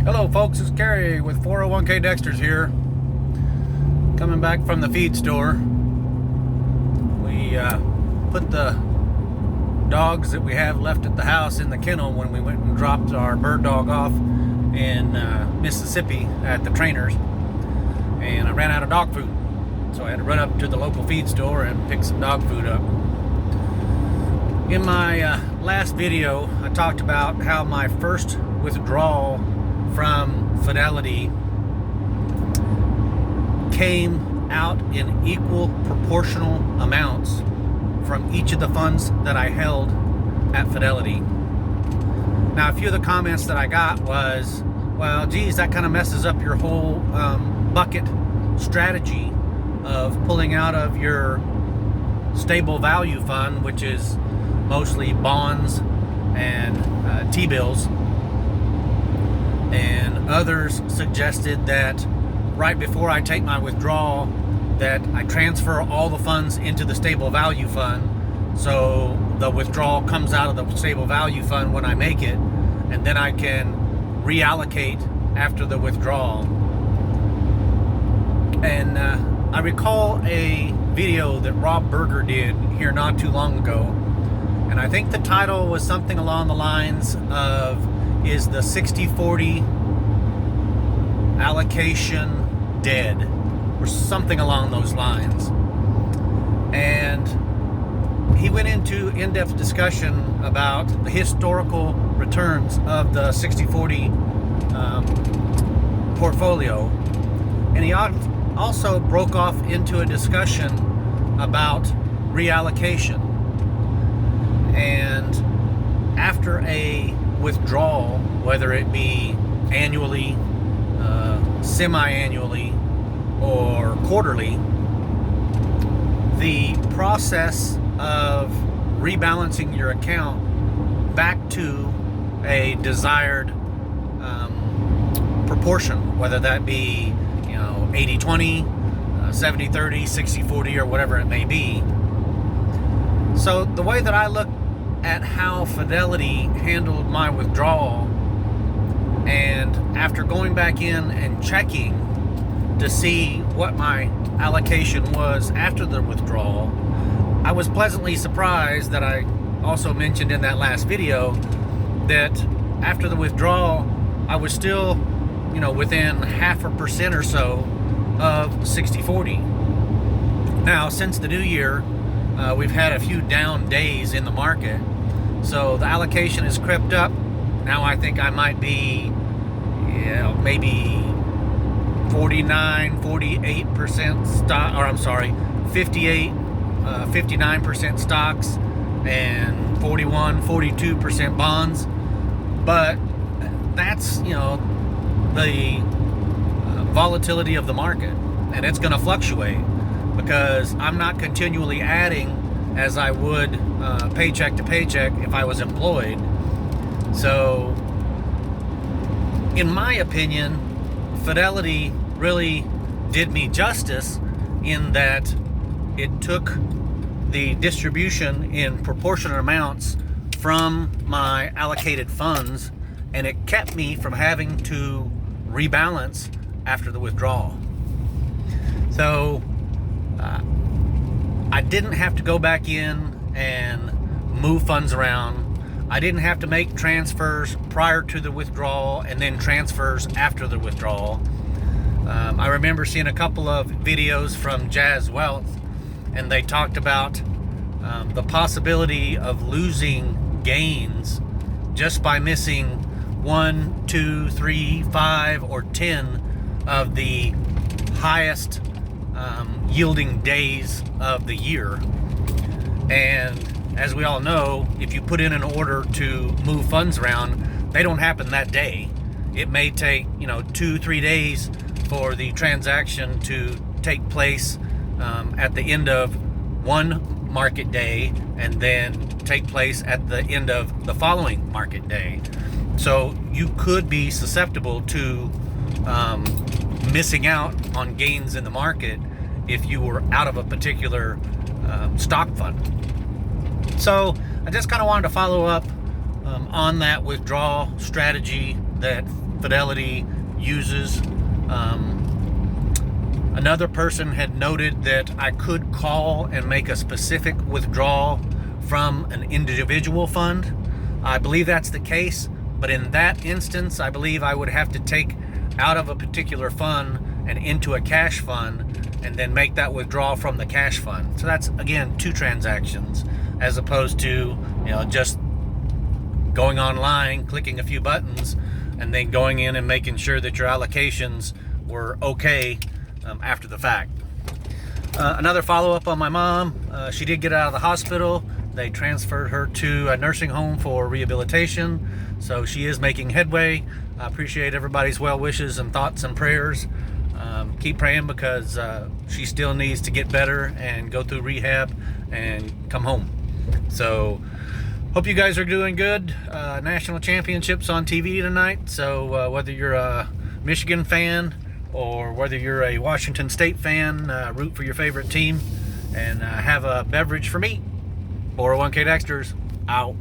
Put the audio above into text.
Hello folks, it's Kerry with 401k Dexter's here. Coming back from the feed store. We put the dogs that we have left at the house in the kennel when we went and dropped our bird dog off in Mississippi at the trainers. And I ran out of dog food. So I had to run up to the local feed store and pick some dog food up. In my last video, I talked about how my first withdrawal from Fidelity came out in equal proportional amounts from each of the funds that I held at Fidelity. Now, a few of the comments that I got was, well, geez, that kind of messes up your whole bucket strategy of pulling out of your stable value fund, which is mostly bonds and T-bills. And others suggested that right before I take my withdrawal, that I transfer all the funds into the stable value fund, so the withdrawal comes out of the stable value fund when I make it, and then I can reallocate after the withdrawal. And I recall a video that Rob Berger did here not too long ago, and I think the title was something along the lines of, is the 60-40 allocation dead, or something along those lines. And he went into in-depth discussion about the historical returns of the 60-40 portfolio. And he also broke off into a discussion about reallocation. And after a withdrawal, whether it be annually, semi-annually, or quarterly, the process of rebalancing your account back to a desired proportion, whether that be 80-20, 70-30, 60-40, or whatever it may be. So the way that I look at how Fidelity handled my withdrawal, and after going back in and checking to see what my allocation was after the withdrawal, I was pleasantly surprised that I also mentioned in that last video that after the withdrawal I was still within 0.5% or so of 60-40. Now, since the new year, we've had a few down days in the market, so the allocation has crept up. Now I think I might be maybe 49-48% stock, or I'm sorry, 59% stocks and 41-42% bonds. But that's the volatility of the market, and it's going to fluctuate because I'm not continually adding as I would paycheck to paycheck if I was employed. So in my opinion, Fidelity really did me justice in that it took the distribution in proportionate amounts from my allocated funds, and it kept me from having to rebalance after the withdrawal. So I didn't have to go back in and move funds around. I didn't have to make transfers prior to the withdrawal and then transfers after the withdrawal. I remember seeing a couple of videos from Jazz Wealth, and they talked about the possibility of losing gains just by missing 1, 2, 3, 5, or 10 of the highest yielding days of the year. And as we all know, if you put in an order to move funds around, they don't happen that day. It may take 2-3 days for the transaction to take place at the end of one market day, and then take place at the end of the following market day. So you could be susceptible to missing out on gains in the market if you were out of a particular stock fund. So I just kind of wanted to follow up on that withdrawal strategy that Fidelity uses. Another person had noted that I could call and make a specific withdrawal from an individual fund. I believe that's the case, but in that instance, I believe I would have to take out of a particular fund and into a cash fund and then make that withdrawal from the cash fund. So that's, again, 2 transactions, as opposed to, just going online, clicking a few buttons, and then going in and making sure that your allocations were okay after the fact. Another follow-up on my mom. She did get out of the hospital. They transferred her to a nursing home for rehabilitation, so she is making headway. I appreciate everybody's well wishes and thoughts and prayers. Keep praying, because she still needs to get better and go through rehab and come home. So hope you guys are doing good. National championships on TV tonight, so whether you're a Michigan fan or whether you're a Washington State fan, root for your favorite team and have a beverage for me. 401k Dexters out.